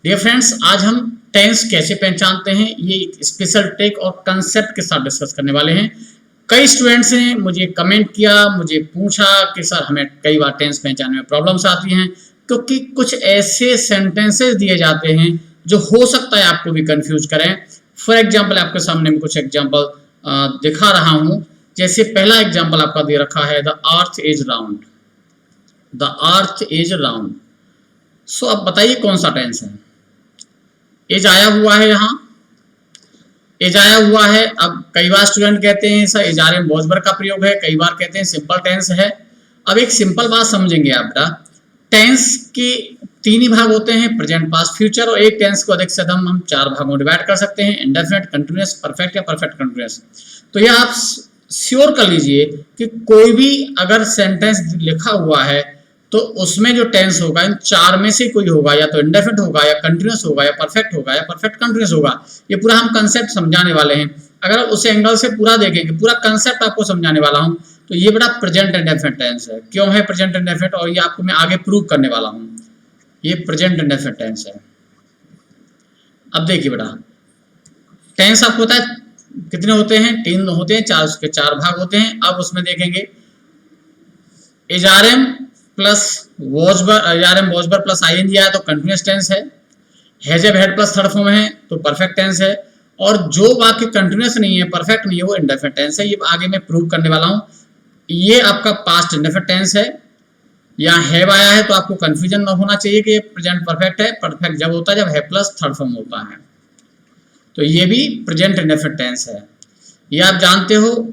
Dear friends, आज हम tense कैसे पहचानते हैं ये एक स्पेशल ट्रिक और कंसेप्ट के साथ डिस्कस करने वाले हैं। कई स्टूडेंट्स ने मुझे कमेंट किया, मुझे पूछा कि सर हमें कई बार टेंस पहचानने में प्रॉब्लम्स आती हैं क्योंकि कुछ ऐसे सेंटेंसेस दिए जाते हैं जो हो सकता है आपको भी कंफ्यूज करें। फॉर एग्जाम्पल आपके सामने में कुछ एग्जाम्पल दिखा रहा हूं। जैसे पहला एग्जाम्पल आपका दे रखा है the earth is round. The earth is round. So अब बताइए कौन सा टेंस है। एज आया हुआ है, यहाँ एज आया हुआ है। अब कई बार स्टूडेंट कहते हैं सर एजारे में वॉज वर्ब का प्रयोग है, कई बार कहते हैं सिंपल टेंस है। अब एक सिंपल बात समझेंगे आप बेटा, टेंस के तीन ही भाग होते हैं, प्रेजेंट, पास्ट, फ्यूचर। और एक टेंस को अधिक से अधिक हम चार भागों में डिवाइड कर सकते हैं, इंडेफिनिट, कंटिन्यूअस, परफेक्ट या परफेक्ट कंटिन्यूअस। तो यह आप श्योर कर लीजिए कि कोई भी अगर सेंटेंस लिखा हुआ है तो उसमें जो टेंस होगा इन चार में से कोई होगा, या तो इंडेफिनिट होगा, या कंटिन्यूअस होगा, या परफेक्ट होगा, या परफेक्ट कंटिन्यूअस होगा। ये पूरा हम कंसेप्ट समझाने वाले हैं। अगर आप उस एंगल से पूरा देखेंगे, पूरा कंसेप्ट आपको समझाने वाला हूं, तो ये बड़ा प्रेजेंट इंडेफिनिट टेंस है। क्यों है प्रेजेंट इंडेफिनिट, और ये आपको मैं आगे प्रूव करने वाला हूं। ये प्रेजेंट इंडेफिनिट टेंस है। अब देखिए बेटा, टेंस आपको पता है कितने होते हैं, तीन होते हैं, चार, उसके चार भाग होते हैं। अब उसमें देखेंगे एजारएम प्लस एजारएम वॉजबर प्लस आईएनजी आया तो कंटिन्यूअस टेंस है। हैजब हेड प्लस थर्ड फॉर्म है तो परफेक्ट टेंस है। और जो वाक्य कंटिन्यूअस नहीं है, परफेक्ट नहीं है, वो इंडेफिनिट टेंस है। ये आगे मैं प्रूव करने वाला हूं। ये आपका पास्ट इंडेफिनिट टेंस है। यहाँ हैव आया है तो आपको कंफ्यूजन न होना चाहिए कि ये प्रेजेंट परफेक्ट है। परफेक्ट जब होता है जब है प्लस थर्ड फॉर्म होता है। तो ये भी प्रेजेंट इंडेफिनिट टेंस है। ये आप जानते हो।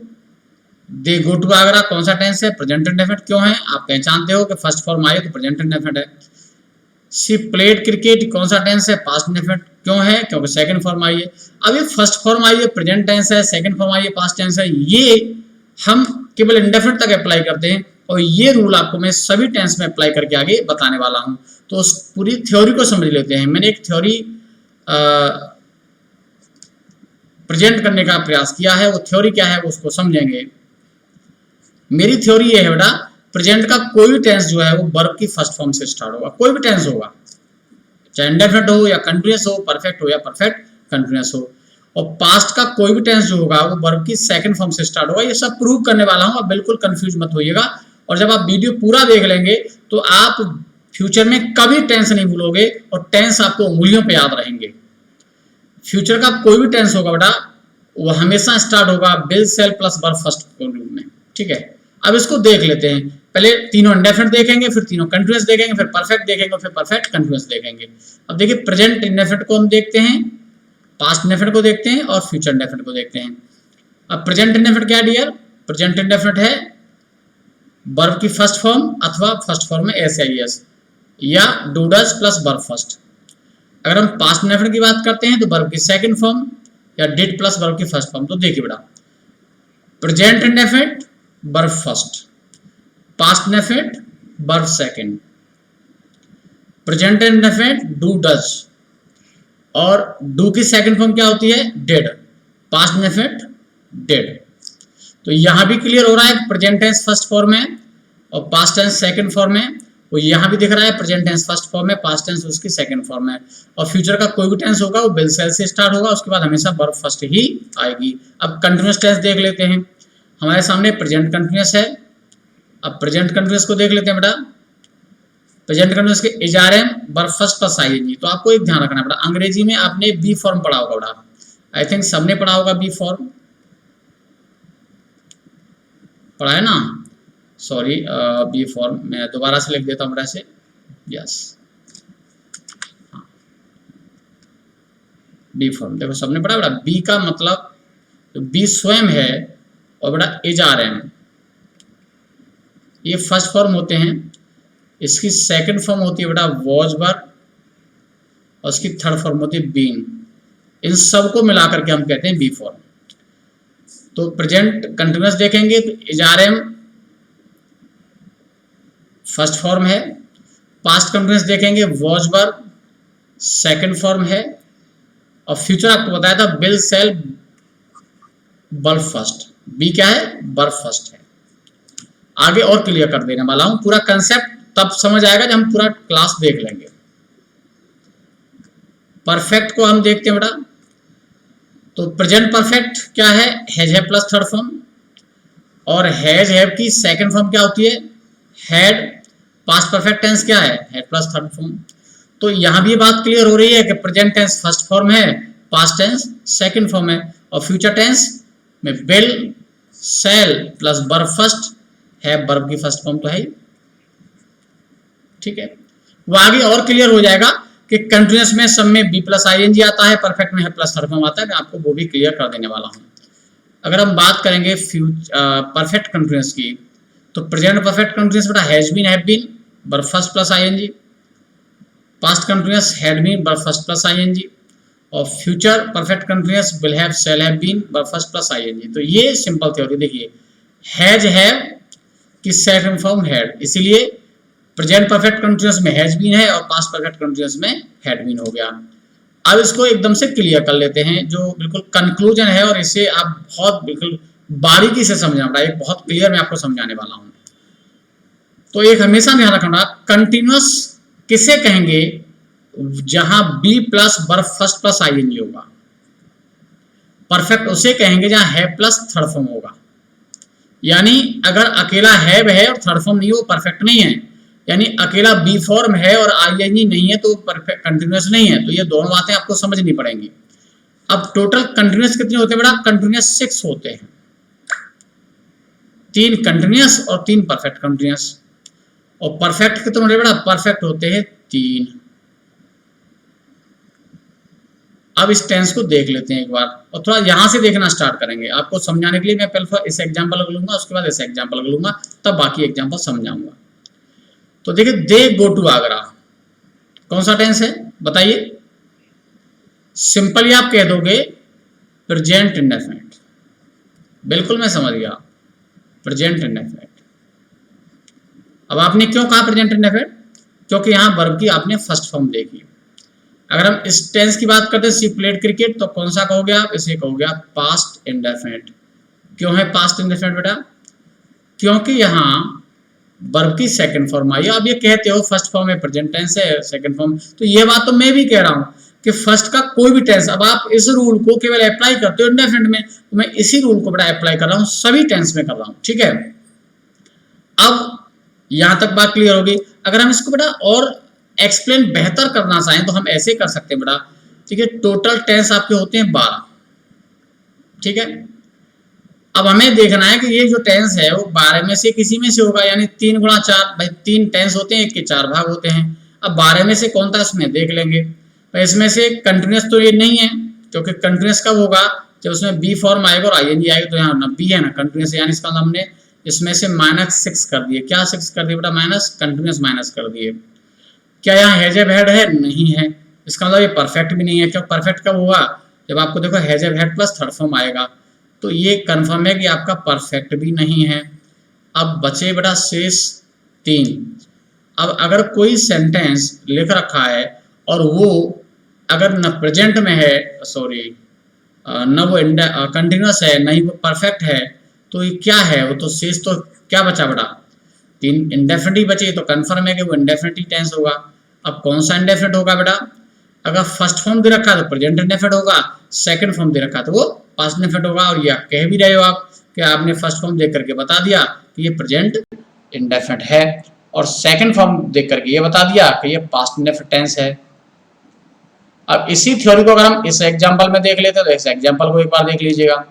दे गो टू आगरा कौन सा टेंस है, प्रेजेंट इंडेफिनिट। क्यों है आप पहचानते हो कि फर्स्ट फॉर्म आई तो प्रेजेंट इंडेफिनिट है। शी प्लेड क्रिकेट कौन सा टेंस है, पास्ट इंडेफिनिट। क्यों है, क्योंकि सेकंड फॉर्म आई है। अब ये फर्स्ट फॉर्म आई है प्रेजेंट टेंस है, सेकंड फॉर्म आई है पास्ट टेंस है। ये हम केवल इंडेफिनिट तक अप्लाई करते हैं और ये रूल आपको मैं सभी टेंस में अप्लाई करके आगे बताने वाला हूं। तो उस पूरी थ्योरी को समझ लेते हैं। मैंने एक थ्योरी प्रेजेंट करने का प्रयास किया है। वो थ्योरी क्या है वो उसको समझेंगे। मेरी थ्योरी ये है बेटा, प्रेजेंट का कोई भी टेंस जो है वो वर्ब की फर्स्ट फॉर्म से स्टार्ट होगा। कोई भी टेंस होगा, चाहे इंडेफिनिट हो या कंटिन्यूअस हो, परफेक्ट हो या परफेक्ट कंटिन्यूअस हो। और पास्ट का कोई भी टेंस जो होगा वो वर्ब की सेकंड फॉर्म से स्टार्ट होगा। ये सब प्रूव करने वाला हूं, आप बिल्कुल कंफ्यूज मत होइएगा। और जब आप वीडियो पूरा देख लेंगे तो आप फ्यूचर में कभी टेंस नहीं भूलोगे और टेंस आपको उंगलियों पे याद रहेंगे। फ्यूचर का कोई भी टेंस होगा बेटा वो हमेशा स्टार्ट होगा will, shell plus verb first रूप में। ठीक है, अब इसको देख लेते हैं। पहले तीनों इंडेफिनिट देखेंगे, फिर तीनों कंटिन्यूअस देखेंगे, फिर परफेक्ट देखेंगे, फिर परफेक्ट कंटिन्यूअस देखेंगे। अब देखिए, प्रेजेंट इंडेफिनिट को हम देखते हैं, पास्ट इंडेफिनिट को देखते हैं और फ्यूचर इंडेफिनिट को देखते हैं। अब प्रेजेंट इंडेफिनिट क्या है डियर, प्रेजेंट इंडेफिनिट है वर्ब की फर्स्ट फॉर्म अथवा फर्स्ट फॉर्म में एस आई एस या do does plus verb first. अगर हम पास्ट इंडेफिनिट की बात करते हैं तो वर्ब की सेकंड फॉर्म या डिड प्लस वर्ब की फर्स्ट फॉर्म। तो देखिए बेटा, present indefinite verb first, past indefinite verb second, present indefinite do does, और डू की सेकंड फॉर्म क्या होती है, डिड, पास्ट इंडेफिनिट डिड। तो यहां भी क्लियर हो रहा है प्रेजेंट टेंस फर्स्ट फॉर्म है और पास्ट टेंस सेकंड फॉर्म है। वो यहां भी दिख रहा है प्रेजेंट टेंस फर्स्ट फॉर्म है, पास्ट टेंस उसकी सेकंड फॉर्म है। और फ्यूचर का कोई भी टेंस होगा वो विल, शेल से स्टार्ट होगा, उसके बाद हमेशा वर्ब फर्स्ट ही आएगी। अब कंटिन्यूअस टेंस देख लेते हैं। हमारे सामने प्रेजेंट कंटिन्यूअस है। अब प्रेजेंट कंटिन्यूअस को देख लेते हैं बेटा। प्रेजेंट कंटिन्यूअस के एजारएम वर्ब फर्स्ट प्लस आईएनजी। तो आपको एक ध्यान रखना है बेटा, अंग्रेजी में आपने बी फॉर्म पढ़ा होगा बेटा, आई थिंक सबने पढ़ा होगा बी फॉर्म, पढ़ा है ना। सॉरी, बी फॉर्म मैं दोबारा से लिख देता हूं बेटा से, यस बी फॉर्म। देखो सबने पढ़ा बेटा, बी का मतलब तो बी स्वयं है और बेटा एजारएम ये फर्स्ट फॉर्म होते हैं। इसकी सेकंड फॉर्म होती है बेटा वॉज वर्ब और उसकी थर्ड फॉर्म होती है बीन। इन सबको मिलाकर के हम कहते हैं बी फॉर्म। तो प्रेजेंट कंटिन्यूअस देखेंगे तो एजारएम फर्स्ट फॉर्म है, पास्ट कंटिन्यूअस देखेंगे वॉज वर्ब सेकंड फॉर्म है, और फ्यूचर आपको बताया था will, shall verb first. Be क्या है, वर्ब फर्स्ट है। आगे और क्लियर कर देने वाला हूं, पूरा कंसेप्ट तब समझ आएगा जब हम पूरा क्लास देख लेंगे। परफेक्ट को हम देखते हैं बेटा, तो प्रेजेंट परफेक्ट क्या है, has have plus third form, और हैज हैव की सेकंड फॉर्म क्या होती है, हैड। पास्ट परफेक्ट टेंस क्या है, हैड प्लस थर्ड फॉर्म। तो यहां भी बात क्लियर हो रही है कि प्रेजेंट टेंस फर्स्ट फॉर्म है, पास्ट टेंस सेकंड फॉर्म है, और फ्यूचर टेंस में will, shell plus verb first, have verb की फर्स्ट फॉर्म तो है ही। ठीक है, वो आगे और क्लियर हो जाएगा कि कंटिन्यूअस में सब में बी प्लस आईएनजी आता है, परफेक्ट में है प्लस थर्ड फॉर्म आता है, मैं आपको वो भी क्लियर कर देने वाला हूं। अगर हम बात करेंगे परफेक्ट कंटिन्यूअस की, तो प्रेजेंट परफेक्ट कंटिन्यूअस बेटा has been, have been, verb first plus ING, past continuous had been, verb first plus ING, और future perfect continuous will have, shall have been, verb first plus ING. तो ये simple theory देखिए, has have की second form had, इसीलिए present perfect continuous में has been है और past perfect continuous में हैड बीन हो गया। अब इसको एकदम से क्लियर कर लेते हैं, जो बिल्कुल कंक्लूजन है, और इसे आप बहुत बिल्कुल बारीकी से समझना पड़ा, एक बहुत क्लियर मैं आपको समझाने वाला हूं। तो एक हमेशा ध्यान रखना, कंटिन्यूअस किसे कहेंगे, जहां be plus verb first plus ING होगा। परफेक्ट उसे कहेंगे जहां हैव प्लस थर्ड फॉर्म होगा। यानी अगर अकेला हैव है और थर्ड फॉर्म नहीं हो, परफेक्ट नहीं है। यानी अकेला बी फॉर्म है और आईएनजी नहीं है तो परफेक्ट कंटिन्यूअस नहीं है। तो ये दोनों बातें आपको समझनी पड़ेंगी। अब टोटल कंटिन्यूअस कितने होते हैं बेटा, कंटिन्यूअस 6 होते हैं, 3 कंटिन्यूअस और 3 परफेक्ट कंटिन्यूअस। और परफेक्ट कितने होते हैं बेटा, परफेक्ट होते हैं 3। अब इस टेंस को देख लेते हैं एक बार, और थोड़ा यहां से देखना स्टार्ट करेंगे। आपको समझाने के लिए मैं पहले इस एग्जांपल लूंगा, उसके बाद इस एग्जांपल लूंगा, तब बाकी एग्जांपल समझाऊंगा। तो देखिए, दे गो टू आगरा, कौन सा टेंस है बताइए। सिंपली आप कह दोगे प्रेजेंट इंडेफिनिट, बिल्कुल मैं समझ गया, प्रेजेंट इंडेफिनिट। अब आपने क्यों कहा प्रेजेंट इंडेफिनिट, क्योंकि यहां वर्ब की आपने फर्स्ट फॉर्म देखी। अगर हम इस टेंस की बात करते हैं, सी प्लेड क्रिकेट, तो कौन सा कहोगे आप, इसे कहोगे आप पास्ट इंडेफिनिट। क्यों है पास्ट इंडेफिनिट बेटा, क्योंकि यहां वर्ब की सेकंड फॉर्म आई। अब ये कहते हो फर्स्ट फॉर्म में प्रेजेंट टेंस है, सेकंड फॉर्म, तो ये बात तो मैं भी कह रहा हूं कि फर्स्ट का कोई भी टेंस, अब आप इस रूल को केवल अप्लाई करते हो इंडेफिनिट में, तो मैं इसी रूल को बेटा अप्लाई कर रहा हूं, सभी टेंस में कर रहा हूं। ठीक है, अब यहां तक बात क्लियर होगी। अगर हम इसको बेटा और एक्सप्लेन बेहतर करना चाहें तो हम ऐसे कर सकते हैं बेटा। ठीक है, टोटल टेंस आपके होते हैं 12। ठीक है, अब हमें देखना है कि ये जो टेंस है वो 12 में से किसी में से होगा, यानी 3 गुणा 4, भाई 3 टेंस होते हैं, 1 के 4 भाग होते हैं। अब 12 में से कौन था इसमें देख लेंगे। भाई इसमें से कंटिन्यूअस तो ये नहीं है, क्योंकि कंटिन्यूअस कब होगा, जब उसमें बी फॉर्म आएगा और आईएनजी आएगा, तो यहाँ ना बी है ना कंटिन्यूअस, यानी इसका हमने इसमें से -6 कर दिए। क्या 6 कर दिए बेटा, माइनस, कंटिन्यूअस माइनस कर दिए। क्या यहाँ हैज हैव हैड है, नहीं है, इसका मतलब ये परफेक्ट भी नहीं है। क्यों, परफेक्ट कब होगा, जब आपको देखो has have had plus third form आएगा, तो ये कंफर्म है कि आपका परफेक्ट भी नहीं है। अब बचे बेटा शेष 3। अब अगर कोई सेंटेंस लिख रखा है और वो अगर न प्रेजेंट में है, सॉरी न वो कंटिन्यूअस है, नहीं वो परफेक्ट है, तो ये क्या है, वो तो शेष तो क्या बचा बेटा, 3 इंडेफिनिट बचे, तो कंफर्म है कि वो इंडेफिनिट टेंस होगा। अब कौन सा इंडेफिनिट होगा बेटा, अगर फर्स्ट फॉर्म दे रखा है तो प्रेजेंट इंडेफिनिट होगा, सेकंड फॉर्म दे रखा है तो वो पास्ट इंडेफिनिट होगा। और ये कह भी रहे हो आप कि आपने फर्स्ट फॉर्म देख करके बता दिया कि ये प्रेजेंट इंडेफिनिट है, और सेकंड फॉर्म देख करके ये बता दिया कि ये पास्ट इंडेफिनिट टेंस है। अब इसी थ्योरी को अगर हम इस एग्जांपल में देख लेते हैं, तो इस एग्जांपल को एक बार देख लीजिएगा।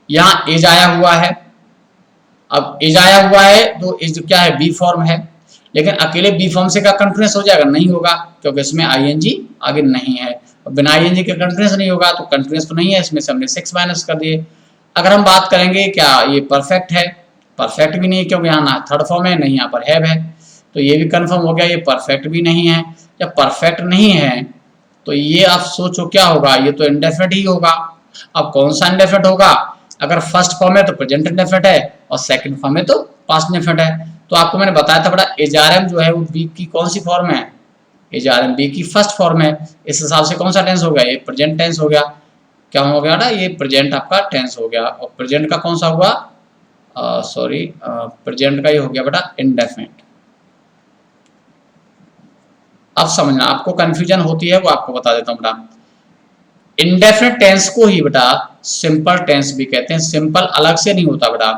यहाँ एज आया हुआ है, अब एज आया हुआ है तो एज क्या है, बी फॉर्म है, लेकिन अकेले बी फॉर्म से क्या कंटिन्यूअस हो जाएगा, नहीं होगा, क्योंकि इसमें आईएनजी आगे नहीं है। बिना आईएनजी के कंटिन्यूअस नहीं होगा, तो कंटिन्यूअस तो नहीं है, इसमें से हमने 6 माइनस कर दिए। अगर हम बात करेंगे क्या ये परफेक्ट है, परफेक्ट भी नहीं है, क्योंकि यहाँ ना थर्ड फॉर्म है, नहीं यहाँ पर हैव है, तो ये भी कंफर्म हो गया, ये परफेक्ट भी नहीं है। जब परफेक्ट नहीं है तो ये आप सोचो क्या होगा, ये तो इंडेफिनिट ही होगा। अब कौन सा इंडेफिनिट होगा, अगर फर्स्ट फॉर्म है तो प्रेजेंट इंडेफिनिट है, और सेकंड फॉर्म है तो पास्ट इंडेफिनिट है। तो आपको मैंने बताया था बड़ा, एजआरएम जो है वो बी की कौन सी फॉर्म है, एजआरएम बी की फर्स्ट फॉर्म है। इस हिसाब से कौन सा टेंस हो गया, ये प्रेजेंट टेंस हो गया। क्या हो गया ना, ये प्रेजेंट आपका टेंस हो गया। और प्रेजेंट का कौन सा हुआ, सॉरी प्रेजेंट का ये हो गया बेटा इंडेफिनिट। अब समझना, आपको कंफ्यूजन होती है वो आपको बता देता हूँ बेटा। इंडेफिनिट टेंस को ही बेटा सिंपल टेंस भी कहते हैं। सिंपल अलग से नहीं होता बेटा।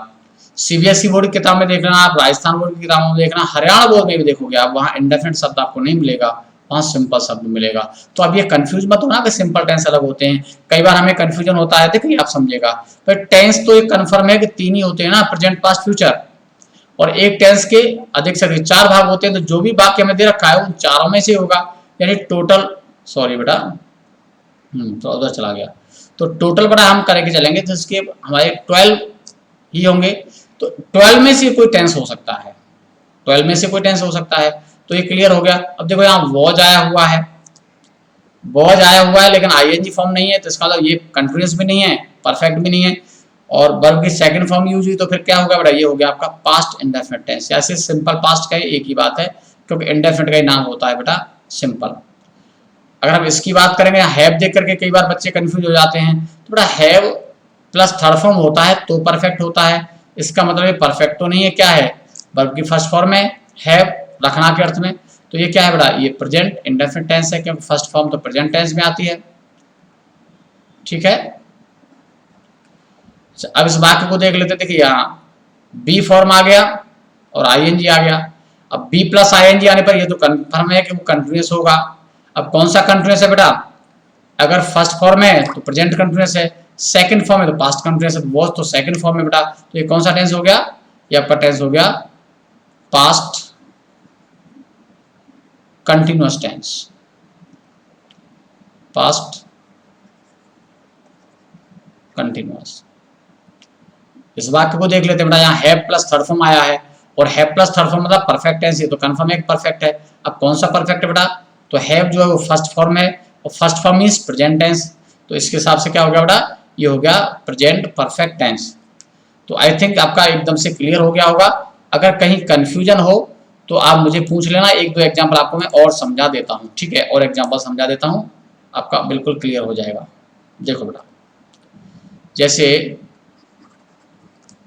सीबीएसई बोर्ड की किताब में देखना, आप राजस्थान बोर्ड की किताबों में देखना, हरियाणा बोर्ड में भी देखोगे आप, वहाँ इंडेफिनिट शब्द आपको नहीं मिलेगा, वहाँ सिंपल शब्द मिलेगा। तो अब ये कंफ्यूज मत होना कि सिंपल टेंस अलग होते हैं। कई बार हमें कंफ्यूजन होता है, देखिए आप समझेगा। तो टेंस तो एक कन्फर्म है कि 3 ही होते हैं ना, प्रेजेंट, पास्ट, फ्यूचर। और एक टेंस के अधिक से अधिक 4 भाग होते हैं, तो जो भी वाक्य हमें दे रखा है उन चारों में से होगा। यानी टोटल, सॉरी बेटा, तो उधर चला गया। तो टोटल बेटा हम करके चलेंगे जिसके हमारे 12 ही होंगे। तो 12 में से कोई टेंस हो सकता है, 12 में से कोई टेंस हो सकता है। तो ये क्लियर हो गया। अब देखो यहाँ वॉज आया हुआ है, वॉज आया हुआ है लेकिन आईएनजी फॉर्म नहीं है, तो इसका मतलब ये कंटिन्यूअस भी नहीं है, परफेक्ट भी नहीं है, और वर्ब की सेकंड फॉर्म यूज हुई, तो फिर क्या होगा बेटा, ये हो गया आपका पास्ट इंडेफिनिट टेंस। ऐसे सिंपल पास्ट का एक ही बात है, क्योंकि इंडेफिनिट का ही नाम होता है बेटा सिंपल। अगर हम इसकी बात करेंगे, हैव देख करके कई बार बच्चे कंफ्यूज हो जाते हैं। तो बेटा हैव प्लस थर्ड फॉर्म होता है तो परफेक्ट होता है। इसका मतलब ये परफेक्ट तो नहीं है, क्या है, वर्ब की फर्स्ट फॉर्म है हैव, रखना के अर्थ में। तो ये क्या है बेटा, ये प्रेजेंट इंडेफिनिट टेंस है, क्योंकि फर्स्ट फॉर्म तो प्रेजेंट टेंस में आती है। ठीक है, अब इस वाक्य को देख लेते। देखिए यहाँ बी फॉर्म आ गया और आईएनजी आ गया। अब बी प्लस आईएनजी आने पर ये तो कन्फर्म है कि वो कंटिन्यूअस होगा। अब कौन सा कंटिन्यूअस है बेटा, अगर फर्स्ट फॉर्म है तो प्रेजेंट कंटिन्यूअस है, सेकंड फॉर्म है तो पास्ट कंटिन्यूअस है। वॉज तो सेकंड फॉर्म में बेटा, तो ये कौन सा टेंस हो गया, ये आपका टेंस हो गया past continuous tense, past continuous. इस वाक्य को देख लेते हैं बेटा, यहाँ हैव प्लस थर्ड फॉर्म आया है, और हैव प्लस थर्ड फॉर्म मतलब परफेक्ट टेंस, ये तो कंफर्म है परफेक्ट है। अब कौन सा परफेक्ट है बेटा, तो हैव जो है वो फर्स्ट फॉर्म है, और first form means present tense, तो इसके हिसाब से क्या हो गया बेटा, ये हो गया प्रेजेंट परफेक्ट टेंस। तो आई थिंक आपका एकदम से क्लियर हो गया होगा। अगर कहीं कंफ्यूजन हो तो आप मुझे पूछ लेना, 1-2 एग्जाम्पल आपको मैं और समझा देता हूँ। ठीक है, और एग्जाम्पल समझा देता हूँ, आपका बिल्कुल क्लियर हो जाएगा। देखो बेटा, जैसे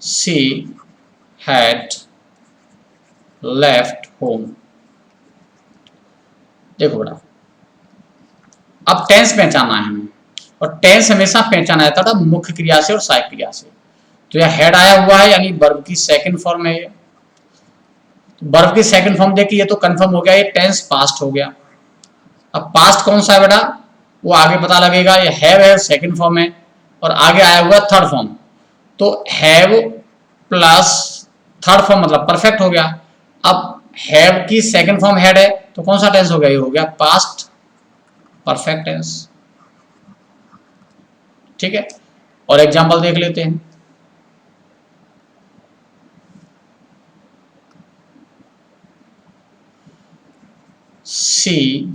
she had left home। देखो बेटा, अब टेंस पहचाना है हमें, और टेंस हमेशा पहचाना जाता था मुख्य क्रिया से और सहायक क्रिया से। तो यह हेड आया हुआ है, यानी वर्ब की सेकंड फॉर्म है। ये वर्ब की सेकंड फॉर्म देखिए, ये तो कंफर्म हो गया, ये टेंस पास्ट हो गया। अब पास्ट कौन सा है बेटा, वो आगे पता लगेगा। ये हैव है, सेकंड फॉर्म है, और आगे आया हुआ थर्ड फॉर्म। तो हैव प्लस थर्ड फॉर्म मतलब परफेक्ट हो गया। अब हैव की सेकंड फॉर्म हैड है, तो कौन सा टेंस हो गया, ये हो गया पास्ट परफेक्ट टेंस। ठीक है, और एग्जांपल देख लेते हैं। She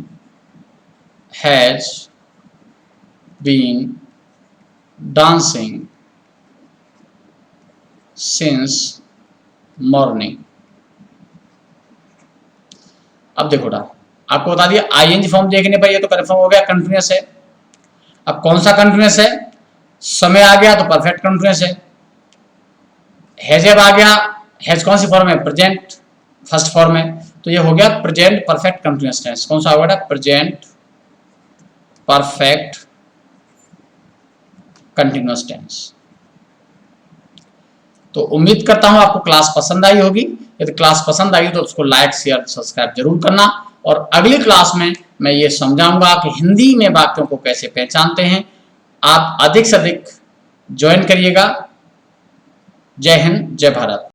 has been dancing since morning। अब देखो ना, आपको बता दिया आईएनजी फॉर्म देखने पर ये तो कंफर्म हो गया कंटिन्यूअस है। अब कौन सा कंटिन्यूअस है, समय आ गया तो परफेक्ट कंटिन्यूअस है। हैज आ गया, हैज कौन सी फॉर्म है, प्रेजेंट फर्स्ट फॉर्म है, तो ये हो गया प्रेजेंट परफेक्ट कंटिन्यूअस टेंस। कौन सा होगा, प्रेजेंट परफेक्ट कंटिन्यूअस टेंस। तो उम्मीद करता हूं आपको क्लास पसंद आई होगी। यदि क्लास पसंद आई तो उसको लाइक शेयर सब्सक्राइब जरूर करना, और अगली क्लास में मैं ये समझाऊंगा कि हिंदी में वाक्यों को कैसे पहचानते हैं। आप अधिक से अधिक ज्वाइन करिएगा। जय हिंद, जय भारत।